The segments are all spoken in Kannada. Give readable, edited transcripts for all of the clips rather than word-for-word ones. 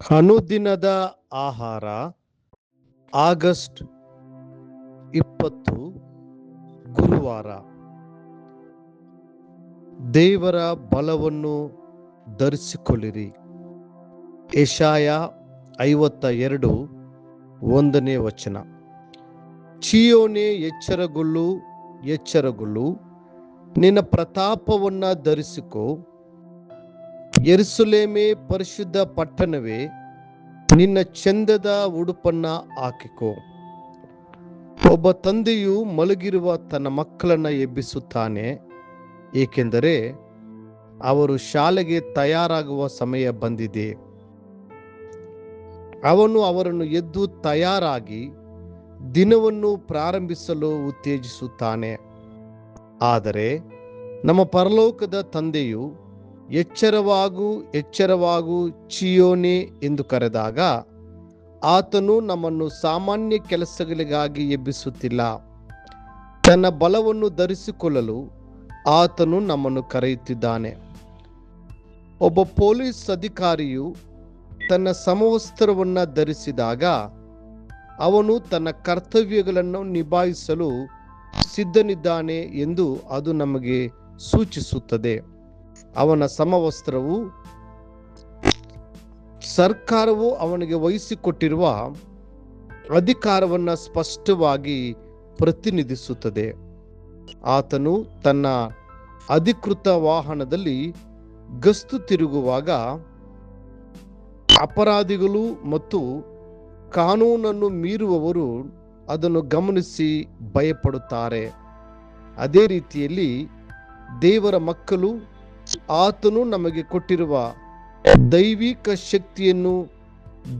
ಅನುದಿನದ ಆಹಾರ ಆಗಸ್ಟ್ 20 ಗುರುವಾರ. ದೇವರ ಬಲವನ್ನು ಧರಿಸಿಕೊಳ್ಳಿರಿ. ಯೆಶಾಯ 52 1ನೇ ವಚನ. ಚೀಯೋನೇ, ಎಚ್ಚರಗೊಳ್ಳು, ಎಚ್ಚರಗೊಳ್ಳು, ನಿನ್ನ ಪ್ರತಾಪವನ್ನ ಧರಿಸಿಕೋ. ಯೆರೂಸಲೇಮೇ, ಪರಿಶುದ್ಧ ಪಟ್ಟಣವೇ, ನಿನ್ನ ಚಂದದ ಉಡುಪನ್ನ ಹಾಕಿಕೋ. ಒಬ್ಬ ತಂದೆಯು ಮಲಗಿರುವ ತನ್ನ ಮಕ್ಕಳನ್ನ ಎಬ್ಬಿಸುತ್ತಾನೆ, ಏಕೆಂದರೆ ಅವರು ಶಾಲೆಗೆ ತಯಾರಾಗುವ ಸಮಯ ಬಂದಿದೆ. ಅವನು ಅವರನ್ನು ಎದ್ದು ತಯಾರಾಗಿ ದಿನವನ್ನು ಪ್ರಾರಂಭಿಸಲು ಉತ್ತೇಜಿಸುತ್ತಾನೆ. ಆದರೆ ನಮ್ಮ ಪರಲೋಕದ ತಂದೆಯು ಎಚ್ಚರವಾಗು, ಎಚ್ಚರವಾಗು ಚೀಯೋನೇ ಎಂದು ಕರೆದಾಗ ಆತನು ನಮ್ಮನ್ನು ಸಾಮಾನ್ಯ ಕೆಲಸಗಳಿಗಾಗಿ ಎಬ್ಬಿಸುತ್ತಿಲ್ಲ. ತನ್ನ ಬಲವನ್ನು ಧರಿಸಿಕೊಳ್ಳಲು ಆತನು ನಮ್ಮನ್ನು ಕರೆಯುತ್ತಿದ್ದಾನೆ. ಒಬ್ಬ ಪೊಲೀಸ್ ಅಧಿಕಾರಿಯು ತನ್ನ ಸಮವಸ್ತ್ರವನ್ನು ಧರಿಸಿದಾಗ ಅವನು ತನ್ನ ಕರ್ತವ್ಯಗಳನ್ನು ನಿಭಾಯಿಸಲು ಸಿದ್ಧನಿದ್ದಾನೆ ಎಂದು ಅದು ನಮಗೆ ಸೂಚಿಸುತ್ತದೆ. ಅವನ ಸಮವಸ್ತ್ರವು ಸರ್ಕಾರವು ಅವನಿಗೆ ವಹಿಸಿಕೊಟ್ಟಿರುವ ಅಧಿಕಾರವನ್ನು ಸ್ಪಷ್ಟವಾಗಿ ಪ್ರತಿನಿಧಿಸುತ್ತದೆ. ಆತನು ತನ್ನ ಅಧಿಕೃತ ವಾಹನದಲ್ಲಿ ಗಸ್ತು ತಿರುಗುವಾಗ ಅಪರಾಧಿಗಳು ಮತ್ತು ಕಾನೂನನ್ನು ಮೀರುವವರು ಅದನ್ನು ಗಮನಿಸಿ ಭಯಪಡುತ್ತಾರೆ. ಅದೇ ರೀತಿಯಲ್ಲಿ ದೇವರ ಮಕ್ಕಳು ಆತನು ನಮಗೆ ಕೊಟ್ಟಿರುವ ದೈವಿಕ ಶಕ್ತಿಯನ್ನು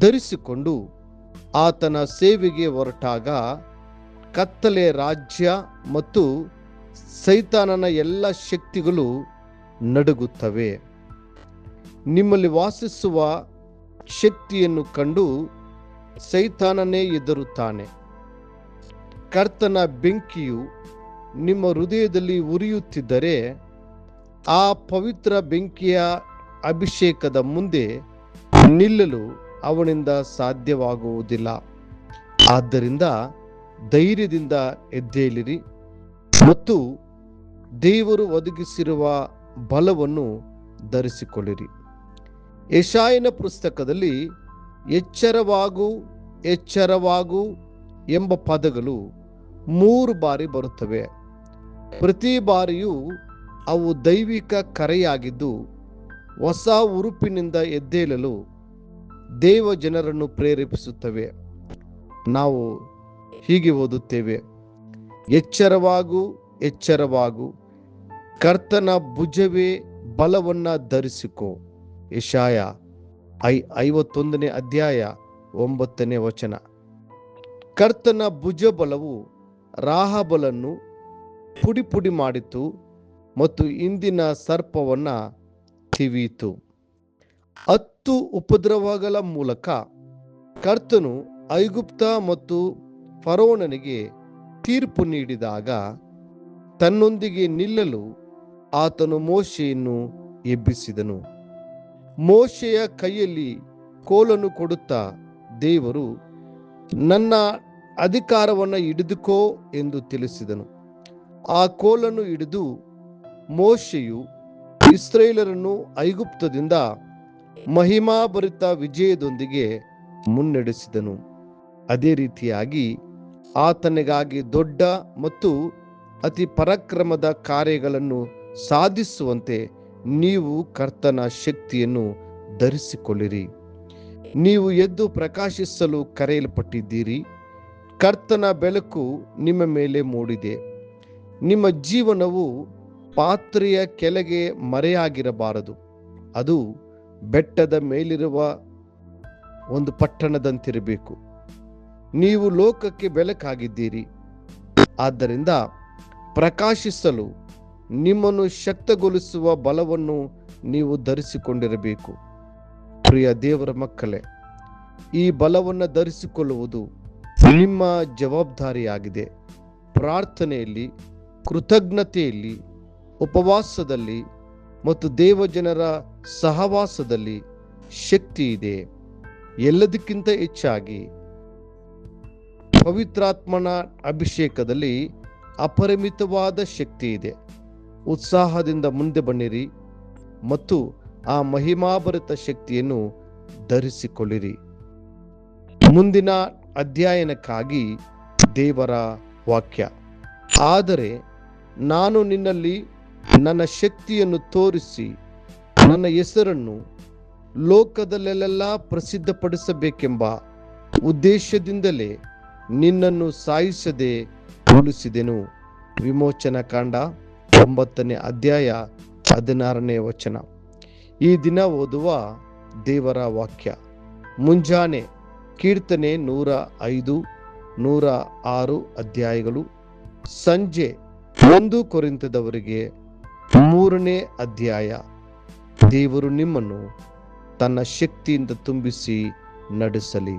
ಧರಿಸಿಕೊಂಡು ಆತನ ಸೇವೆಗೆ ಹೊರಟಾಗ ಕತ್ತಲೆ ರಾಜ್ಯ ಮತ್ತು ಸೈತಾನನ ಎಲ್ಲ ಶಕ್ತಿಗಳು ನಡುಗುತ್ತವೆ. ನಿಮ್ಮಲ್ಲಿ ವಾಸಿಸುವ ಶಕ್ತಿಯನ್ನು ಕಂಡು ಸೈತಾನನೇ ಹೆದರುತ್ತಾನೆ. ಕರ್ತನ ಬೆಂಕಿಯು ನಿಮ್ಮ ಹೃದಯದಲ್ಲಿ ಉರಿಯುತ್ತಿದ್ದರೆ ಆ ಪವಿತ್ರ ಬೆಂಕಿಯ ಅಭಿಷೇಕದ ಮುಂದೆ ನಿಲ್ಲಲು ಅವನಿಂದ ಸಾಧ್ಯವಾಗುವುದಿಲ್ಲ. ಆದ್ದರಿಂದ ಧೈರ್ಯದಿಂದ ಎದ್ದೇಳಿರಿ ಮತ್ತು ದೇವರು ಒದಗಿಸಿರುವ ಬಲವನ್ನು ಧರಿಸಿಕೊಳ್ಳಿರಿ. ಯೆಶಾಯನ ಪುಸ್ತಕದಲ್ಲಿ ಎಚ್ಚರವಾಗು, ಎಚ್ಚರವಾಗು ಎಂಬ ಪದಗಳು 3 ಬಾರಿ ಬರುತ್ತವೆ. ಪ್ರತಿ ಬಾರಿಯೂ ಅವು ದೈವಿಕ ಕರೆಯಾಗಿದ್ದು ಹೊಸ ಉರುಪಿನಿಂದ ಎದ್ದೇಳಲು ದೇವ ಜನರನ್ನು ಪ್ರೇರೇಪಿಸುತ್ತವೆ. ನಾವು ಹೀಗೆ ಓದುತ್ತೇವೆ: ಎಚ್ಚರವಾಗು, ಎಚ್ಚರವಾಗು, ಕರ್ತನ ಭುಜವೇ, ಬಲವನ್ನ ಧರಿಸಿಕೋ. ಯೆಶಾಯ 51ನೇ ಅಧ್ಯಾಯ 9ನೇ ವಚನ. ಕರ್ತನ ಭುಜ ಬಲವು ರಾಹಬಳನ್ನು ಪುಡಿ ಪುಡಿ ಮಾಡಿತು ಮತ್ತು ಇಂದಿನ ಸರ್ಪವನ್ನ ತಿವಿಯಿತು. 10 ಉಪದ್ರವಗಳ ಮೂಲಕ ಕರ್ತನು ಐಗುಪ್ತ ಮತ್ತು ಫರೋಹನಿಗೆ ತೀರ್ಪು ನೀಡಿದಾಗ ತನ್ನೊಂದಿಗೆ ನಿಲ್ಲಲು ಆತನು ಮೋಶೆಯನ್ನು ಎಬ್ಬಿಸಿದನು. ಮೋಶೆಯ ಕೈಯಲ್ಲಿ ಕೋಲನ್ನು ಕೊಡುತ್ತಾ ದೇವರು, ನನ್ನ ಅಧಿಕಾರವನ್ನು ಹಿಡಿದುಕೋ ಎಂದು ತಿಳಿಸಿದನು. ಆ ಕೋಲನ್ನು ಹಿಡಿದು ಮೋಶೆಯು ಇಸ್ರಾಯೇಲರನ್ನು ಐಗುಪ್ತದಿಂದ ಮಹಿಮಾಭರಿತ ವಿಜಯದೊಂದಿಗೆ ಮುನ್ನಡೆಸಿದನು. ಅದೇ ರೀತಿಯಾಗಿ ಆತನಿಗಾಗಿ ದೊಡ್ಡ ಮತ್ತು ಅತಿ ಪರಾಕ್ರಮದ ಕಾರ್ಯಗಳನ್ನು ಸಾಧಿಸುವಂತೆ ನೀವು ಕರ್ತನ ಶಕ್ತಿಯನ್ನು ಧರಿಸಿಕೊಳ್ಳಿರಿ. ನೀವು ಎದ್ದು ಪ್ರಕಾಶಿಸಲು ಕರೆಯಲ್ಪಟ್ಟಿದ್ದೀರಿ. ಕರ್ತನ ಬೆಳಕು ನಿಮ್ಮ ಮೇಲೆ ಮೂಡಿದೆ. ನಿಮ್ಮ ಜೀವನವು ಪಾತ್ರೆಯ ಕೆಳಗೆ ಮರೆಯಾಗಿರಬಾರದು. ಅದು ಬೆಟ್ಟದ ಮೇಲಿರುವ ಒಂದು ಪಟ್ಟಣದಂತಿರಬೇಕು. ನೀವು ಲೋಕಕ್ಕೆ ಬೆಳಕಾಗಿದ್ದೀರಿ. ಆದ್ದರಿಂದ ಪ್ರಕಾಶಿಸಲು ನಿಮ್ಮನ್ನು ಶಕ್ತಗೊಳಿಸುವ ಬಲವನ್ನು ನೀವು ಧರಿಸಿಕೊಂಡಿರಬೇಕು. ಪ್ರಿಯ ದೇವರ ಮಕ್ಕಳೇ, ಈ ಬಲವನ್ನು ಧರಿಸಿಕೊಳ್ಳುವುದು ನಿಮ್ಮ ಜವಾಬ್ದಾರಿಯಾಗಿದೆ. ಪ್ರಾರ್ಥನೆಯಲ್ಲಿ, ಕೃತಜ್ಞತೆಯಲ್ಲಿ, ಉಪವಾಸದಲ್ಲಿ ಮತ್ತು ದೇವಜನರ ಸಹವಾಸದಲ್ಲಿ ಶಕ್ತಿ ಇದೆ. ಎಲ್ಲದಕ್ಕಿಂತ ಹೆಚ್ಚಾಗಿ ಪವಿತ್ರಾತ್ಮನ ಅಭಿಷೇಕದಲ್ಲಿ ಅಪರಿಮಿತವಾದ ಶಕ್ತಿ ಇದೆ. ಉತ್ಸಾಹದಿಂದ ಮುಂದೆ ಬನ್ನಿರಿ ಮತ್ತು ಆ ಮಹಿಮಾಭರಿತ ಶಕ್ತಿಯನ್ನು ಧರಿಸಿಕೊಳ್ಳಿರಿ. ಮುಂದಿನ ಅಧ್ಯಯನಕ್ಕಾಗಿ ದೇವರ ವಾಕ್ಯ. ಆದರೆ ನಾನು ನಿನ್ನಲ್ಲಿ ನನ್ನ ಶಕ್ತಿಯನ್ನು ತೋರಿಸಿ ನನ್ನ ಹೆಸರನ್ನು ಲೋಕದಲ್ಲೆಲ್ಲ ಪ್ರಸಿದ್ಧಪಡಿಸಬೇಕೆಂಬ ಉದ್ದೇಶದಿಂದಲೇ ನಿನ್ನನ್ನು ಸಾಯಿಸದೆ ಉಳಿಸಿದೆನು. ವಿಮೋಚನಾ ಕಾಂಡ 9ನೇ ಅಧ್ಯಾಯ 16ನೇ ವಚನ. ಈ ದಿನ ಓದುವ ದೇವರ ವಾಕ್ಯ. ಮುಂಜಾನೆ ಕೀರ್ತನೆ 105, 106 ಅಧ್ಯಾಯಗಳು. ಸಂಜೆ 1 ಕೊರಿಂಥದವರಿಗೆ 3ನೇ ಅಧ್ಯಾಯ. ದೇವರು ನಿಮ್ಮನ್ನು ತನ್ನ ಶಕ್ತಿಯಿಂದ ತುಂಬಿಸಿ ನಡೆಸಲಿ.